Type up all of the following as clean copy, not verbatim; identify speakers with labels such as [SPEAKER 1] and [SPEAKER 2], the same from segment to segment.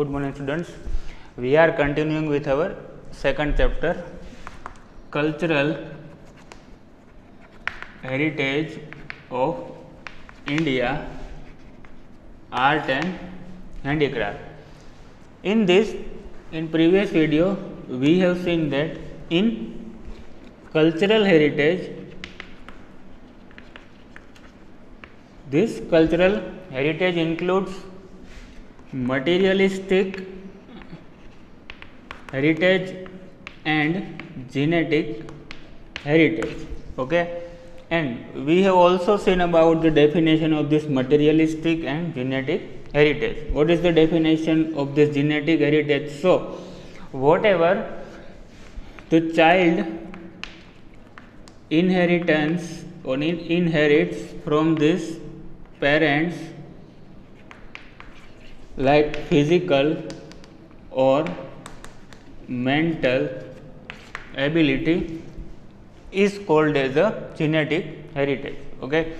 [SPEAKER 1] Good morning students. We are continuing with our second chapter, Cultural Heritage of India, Art and Handicraft. In previous video we have seen that in cultural heritage, this cultural heritage includes materialistic heritage and genetic heritage. Okay, and we have also seen about the definition of this materialistic and genetic heritage. What is the definition of this genetic heritage? So whatever the child inherits from this parents, like physical or mental ability, is called as a genetic heritage. Okay,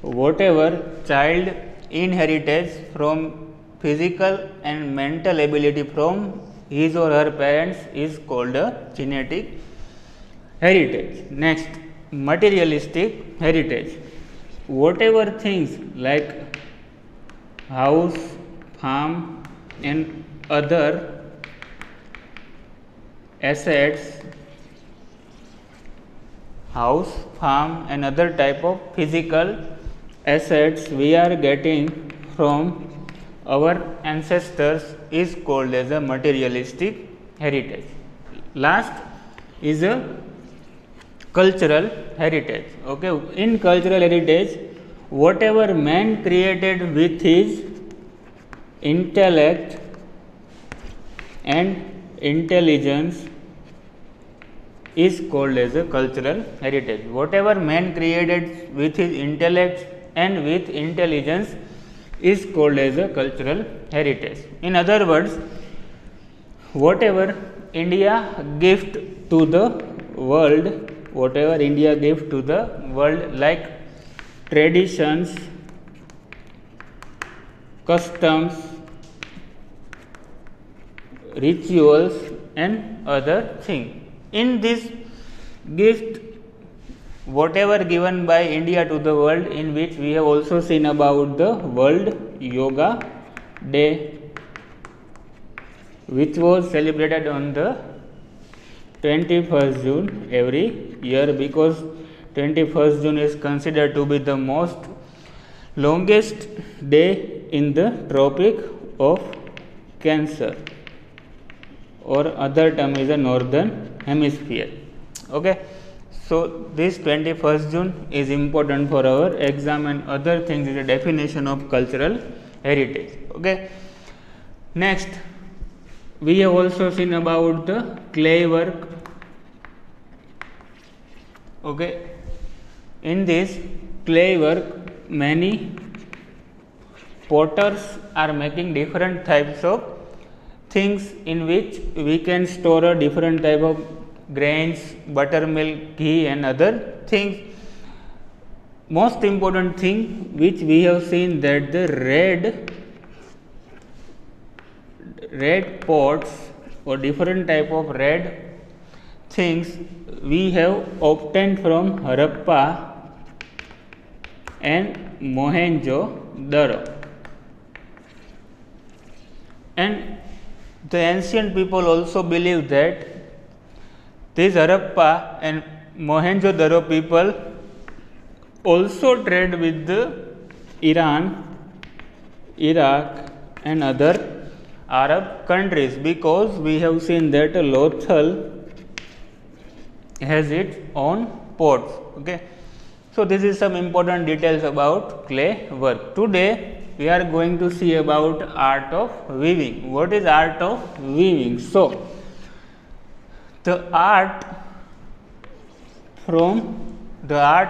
[SPEAKER 1] whatever child inherits from physical and mental ability from his or her parents is called a genetic heritage. Next, materialistic heritage. Whatever things like house, farm and other assets, house, farm and other type of physical assets we are getting from our ancestors is called as a materialistic heritage. Last is a cultural heritage. Okay, in cultural heritage, whatever man created with his intellect and intelligence is called as a cultural heritage. Whatever man created with his intellect and with intelligence is called as a cultural heritage. In other words, whatever India gift to the world, like traditions, customs, rituals and other things. In this gift, whatever given by India to the world, in which we have also seen about the World Yoga Day, which was celebrated on the 21st June every year, because 21st June is considered to be the most longest day in the Tropic of Cancer, or other term is a northern hemisphere. Okay, so this 21st June is important for our exam and other things is a definition of cultural heritage. Okay, next we have also seen about the clay work. Okay, in this clay work, many potters are making different types of things in which we can store a different type of grains, buttermilk, ghee and other things. Most important thing which we have seen that the red pots or different type of red things we have obtained from Harappa and Mohenjo-daro. And the ancient people also believe that these Harappa and Mohenjo-daro people also trade with the Iran, Iraq and other Arab countries, because we have seen that Lothal has its own ports. Okay, so this is some important details about clay work. Today we are going to see about art of weaving. What is art of weaving? So the art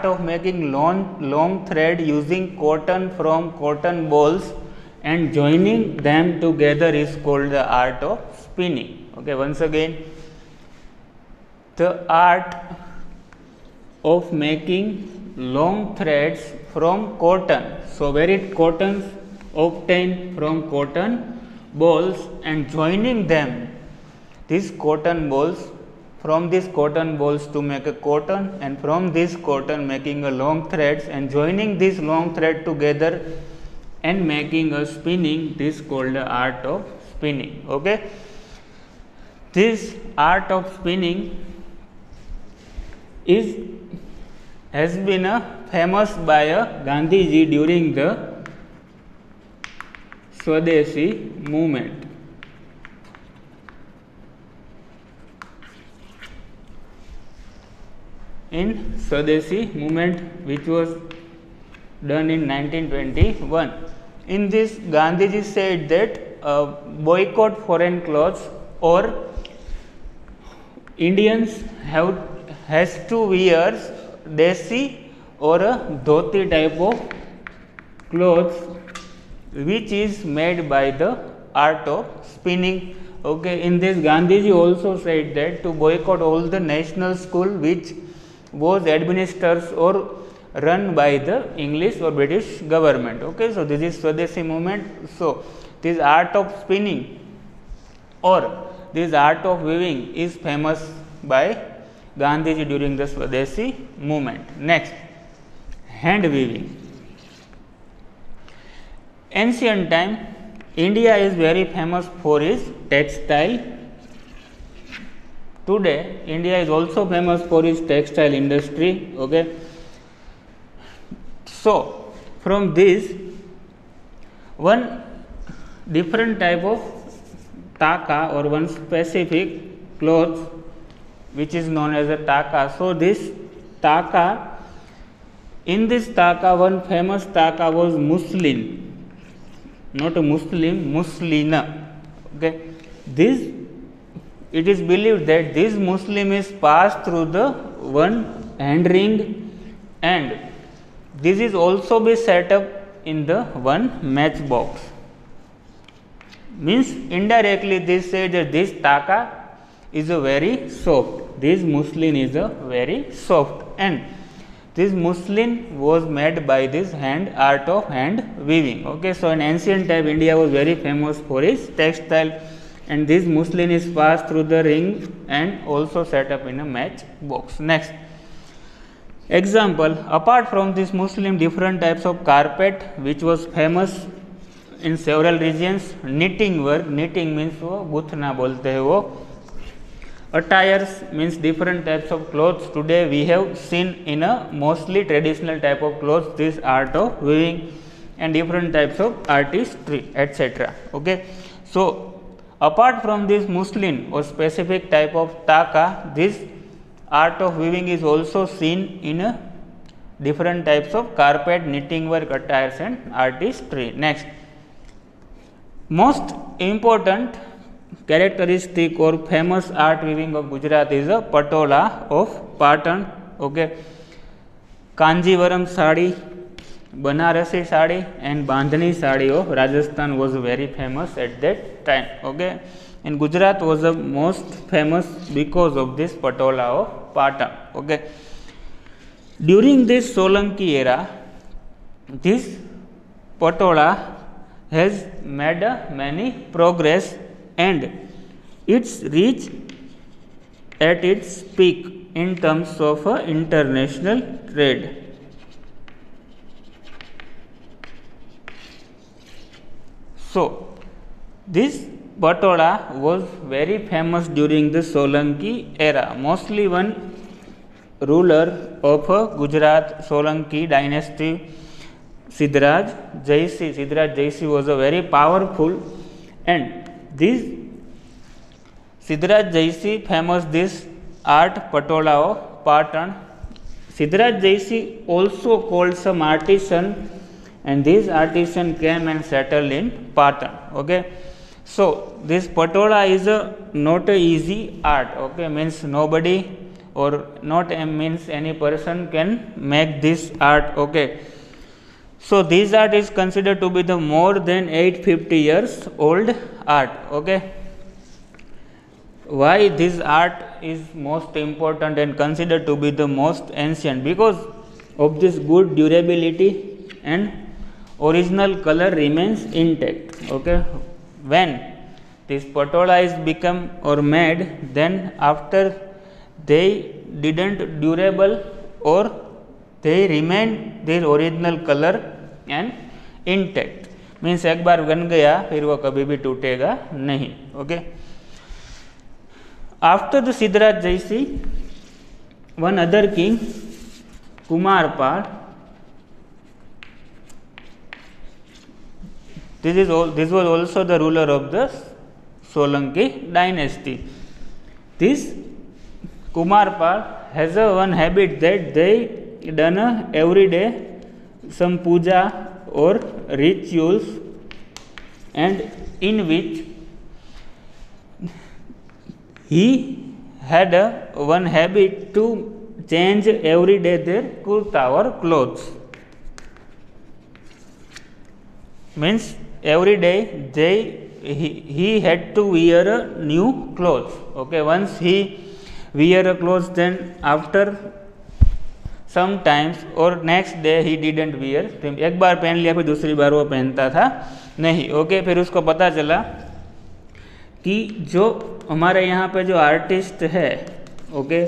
[SPEAKER 1] of making long thread using cotton from cotton balls and joining them together is called the art of spinning. Okay, once again, the art of making long threads from cotton. So, where it cotton obtained from cotton balls and joining them, these cotton balls, from these cotton balls to make a cotton, and from this cotton making a long threads and joining this long thread together and making a spinning, this called the art of spinning. Okay. This art of spinning has been famous by Gandhiji during the Swadeshi movement. In Swadeshi movement, which was done in 1921. In this, Gandhiji said that boycott foreign clothes, or Indians has to wear desi or a dhoti type of clothes which is made by the art of spinning. Okay, in this Gandhiji also said that to boycott all the national school which was administered or run by the English or British government. Okay, so this is Swadeshi movement. So this art of spinning or this art of weaving is famous by Gandhiji during the Swadeshi movement. Next, hand weaving. Ancient time, India is very famous for its textile. Today, India is also famous for its textile industry. Okay. So, from this, one different type of taka or one specific cloth which is known as a taka. So, this taka, in this taka, one famous taka was muslin, not a Muslim, muslina. Okay. This, it is believed that this Muslim is passed through the one hand ring, and this is also be set up in the one matchbox. Means indirectly this says that this taka is a very soft, this muslin is a very soft, and this muslin was made by this art of hand weaving. Okay, so in ancient time India was very famous for its textile, and this muslin is passed through the ring and also set up in a matchbox. Next example, apart from this muslin, different types of carpet which was famous in several regions. Knitting work, knitting means वो गुथना बोलते हैं वो. Attires means different types of clothes. Today we have seen in a mostly traditional type of clothes this art of weaving and different types of artistry, etc. Okay, so apart from this muslin or specific type of taka, this art of weaving is also seen in a different types of carpet, knitting work, attires and artistry. Next, most important characteristic or famous art weaving of Gujarat is a patola of Patan. Okay, Kanjivaram sari, Banarasi sari and Bandhani sari of Rajasthan was very famous at that time. Okay, and Gujarat was the most famous because of this patola of Patan. Okay, during this Solanki era, this patola has made many progress and it's reached at its peak in terms of international trade. So, this patola was very famous during the Solanki era. Mostly one ruler of Gujarat Solanki dynasty, Siddharaj Jaisi was a very powerful, and this Siddharaj Jaisi famous this art patola of Patan. Siddharaj Jaisi also called some artisan, and these artisan came and settled in Patan. Okay, so this patola is not a easy art. Okay, means nobody or not means any person can make this art. Okay, so this art is considered to be the more than 850 years old art. Okay, why this art is most important and considered to be the most ancient? Because of this good durability and original color remains intact. Okay, when this patola is become or made, then after they didn't durable or they remain their original color and intact. Means एक बार बन गया फिर वो कभी भी टूटेगा नहीं. Okay. After the Siddharaj JC, one other king Kumarpal, this was also the ruler of the Solanki dynasty. This Kumarpal has a one habit that they done every day some puja or rituals, and in which he had a one habit to change every day their kurta or clothes. Means every day he had to wear a new clothes. Okay, once he wear a clothes, then after sometimes or next day he didn't wear. एक बार पहन लिया फिर दूसरी बार वो पहनता था नहीं. Okay. फिर उसको पता चला कि जो हमारे यहाँ पे जो आर्टिस्ट है, ओके,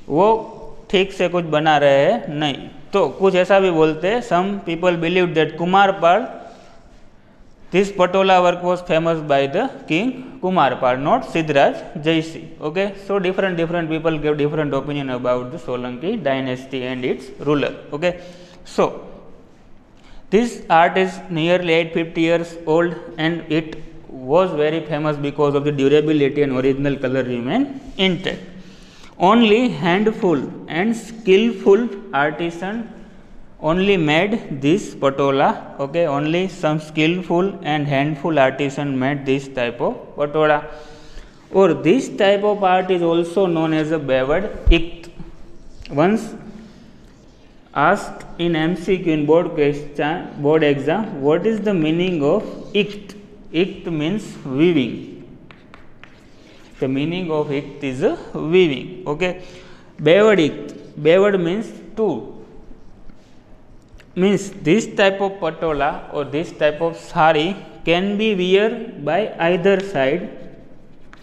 [SPEAKER 1] वो ठीक से कुछ बना रहे हैं नहीं. तो कुछ ऐसा भी बोलते हैं, some people believe that Kumarpal, this patola work was famous by the king Kumarpal, not Siddharaj Jayasingh. Okay, so different people give different opinion about the Solanki dynasty and its ruler. Okay, so this art is nearly 850 years old and it was very famous because of the durability and original color remain intact. Only handful and skillful artisan only made this patola. Okay, only some skillful and handful artisan made this type of patola, or this type of art is also known as a bewered ikt. Once asked in MCQ in board exam, what is the meaning of ikt? Ikt means weaving. The meaning of ikt is a weaving. Okay, bewered ikt. Bewered means two. Means this type of patola or this type of sari can be wear by either side,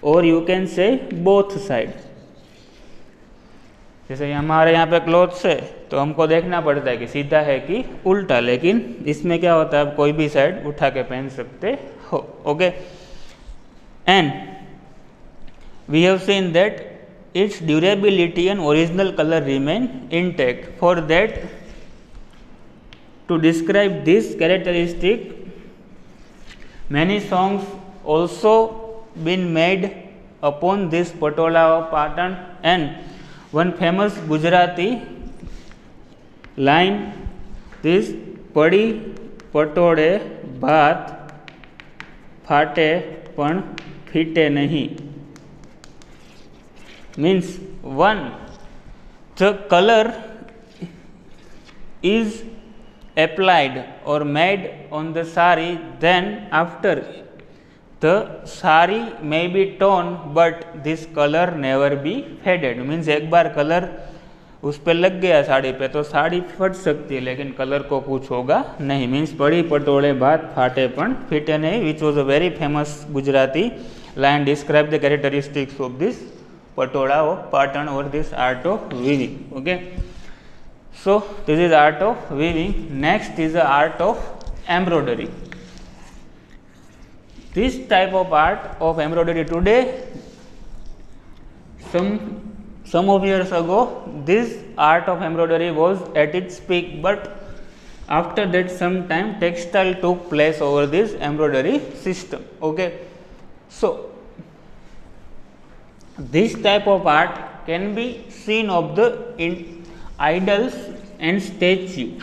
[SPEAKER 1] or you can say both side. जैसे हमारे यहाँ पे clothes है तो हमको देखना पड़ता है कि सीधा है कि उल्टा, लेकिन इसमें क्या होता है, आप कोई भी साइड उठा के पहन सकते हो. Okay. And we have seen that its durability and original colour remain intact. For that, to describe this characteristic, many songs also been made upon this patola pattern, and one famous Gujarati line, this padi patode bhat phate pan phite nahi, means one, the color is applied or made on the sari, then after the sari may be torn but this color never be faded. Means एक बार colour उस पर लग गया साड़ी पे तो साड़ी फट सकती है लेकिन कलर को कुछ होगा नहीं. मीन्स पड़ी पटोले बात फाटे पण फीटे नहीं, which was a very famous Gujarati line describe the characteristics of this patola of Patan और this art of weaving. Okay. So this is art of weaving. Next is the art of embroidery. This type of art of embroidery today, some of years ago, this art of embroidery was at its peak, but after that some time textile took place over this embroidery system. Okay, so this type of art can be seen of the idols and statue.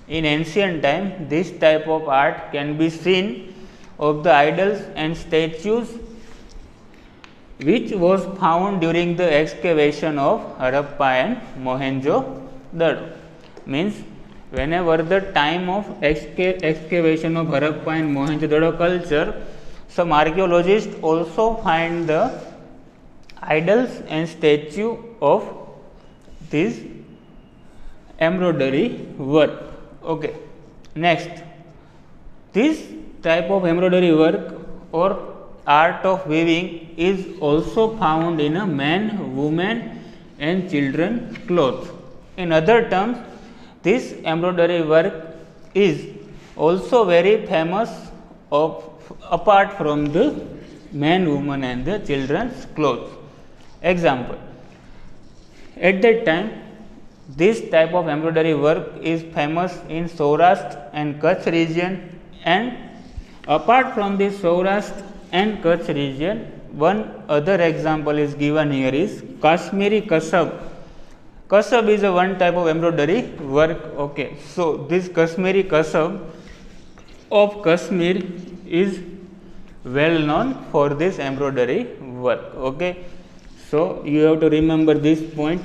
[SPEAKER 1] In ancient time, this type of art can be seen of the idols and statues which was found during the excavation of Harappa and Mohenjo-daro. Means whenever the time of excavation of Harappa and Mohenjo-daro culture, some archaeologists also find the idols and statue of this embroidery work. Okay. Next, this type of embroidery work or art of weaving is also found in a man, woman and children clothes. In other terms, this embroidery work is also very famous apart from the man, woman and the children's clothes. Example, at that time this type of embroidery work is famous in Saurashtra and Kutch region, and apart from this Saurashtra and Kutch region, one other example is given here is Kashmiri Kasab. Kasab is a one type of embroidery work. Okay, so this Kashmiri Kasab of Kashmir is well known for this embroidery work. Okay, so you have to remember this point.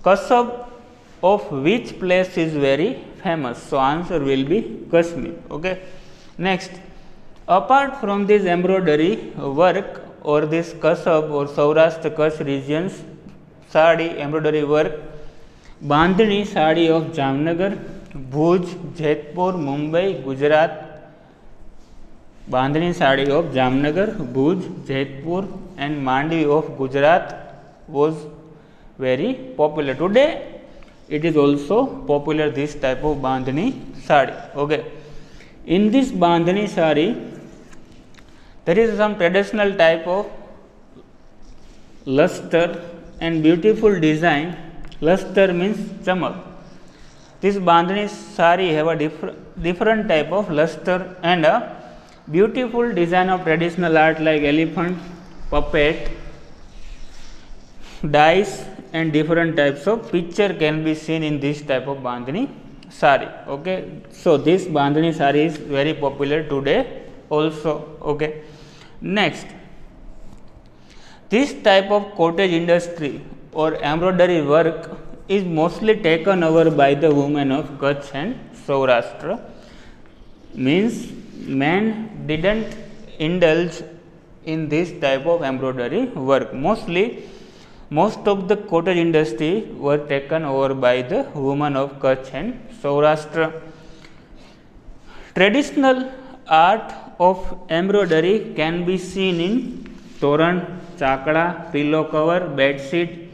[SPEAKER 1] Kasab of which place is very famous? So answer will be Kashmir. Okay. Next, apart from this embroidery work or this Kasab or Saurashtra Kutch regions sari embroidery work, Bandhani sari of Jamnagar, Bhuj, Jethpur, Mumbai, Gujarat. Bandhani sari of Jamnagar, Bhuj, Jethpur and Mandvi of Gujarat was very popular. Today it is also popular, this type of Bandhani sari. Okay. In this Bandhani sari there is some traditional type of luster and beautiful design. Luster means chamak. This Bandhani sari have a different type of luster and a beautiful design of traditional art like elephant, puppet, dice and different types of picture can be seen in this type of Bandhani sari. Okay, so this Bandhani sari is very popular today also. Okay. Next, this type of cottage industry or embroidery work is mostly taken over by the women of Kutch and Saurashtra. Means men didn't indulge in this type of embroidery work. Most of the cottage industry were taken over by the women of Kutch and Saurashtra. Traditional art of embroidery can be seen in toran, chakda, pillow cover, bed sheet,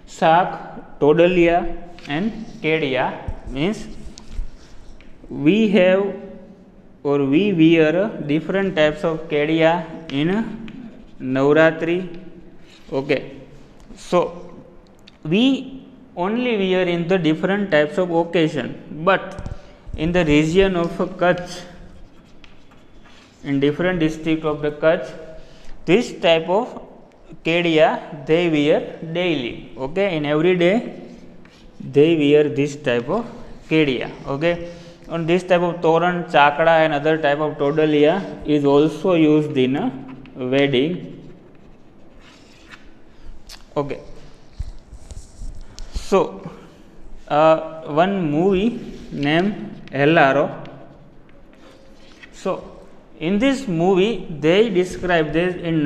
[SPEAKER 1] sak, todalia and kedia. Means we have or we wear different types of kedia in Navratri. Okay. So we only wear in the different types of occasion, but in the region of Kutch, in different district of the Kutch, this type of kedia they wear daily. Okay, in every day they wear this type of kedia. Okay, and this type of toran, chakda and other type of todalia is also used in a wedding. Okay, so one movie named Helaro. So in this movie they describe this in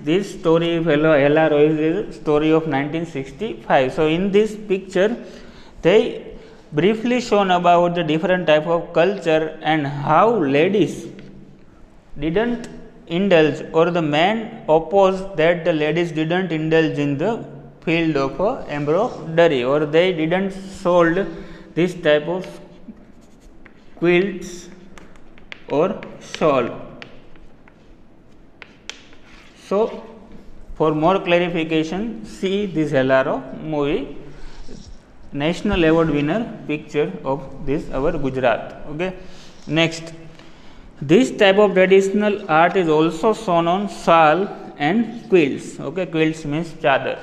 [SPEAKER 1] this story of Helaro is a story of 1965. So in this picture they briefly shown about the different type of culture and how ladies didn't indulge or the man opposed that the ladies didn't indulge in the field of embroidery or they didn't sold this type of quilts or shawl. So for more clarification, see this Helaro movie, national award winner picture of this our Gujarat. Okay. Next, this type of traditional art is also shown on shawl and quilts. Okay, quilts means chadar.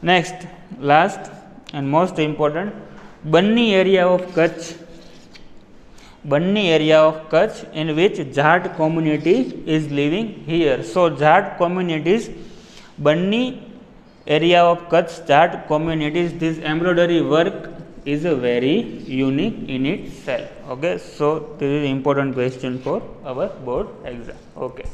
[SPEAKER 1] Next, last and most important, Banni area of Kutch. Banni area of Kutch in which Jat community is living here. So Jat communities, Banni area of Kutch Jat communities, this embroidery work is a very unique in itself. Okay, so this is important question for our board exam. Okay.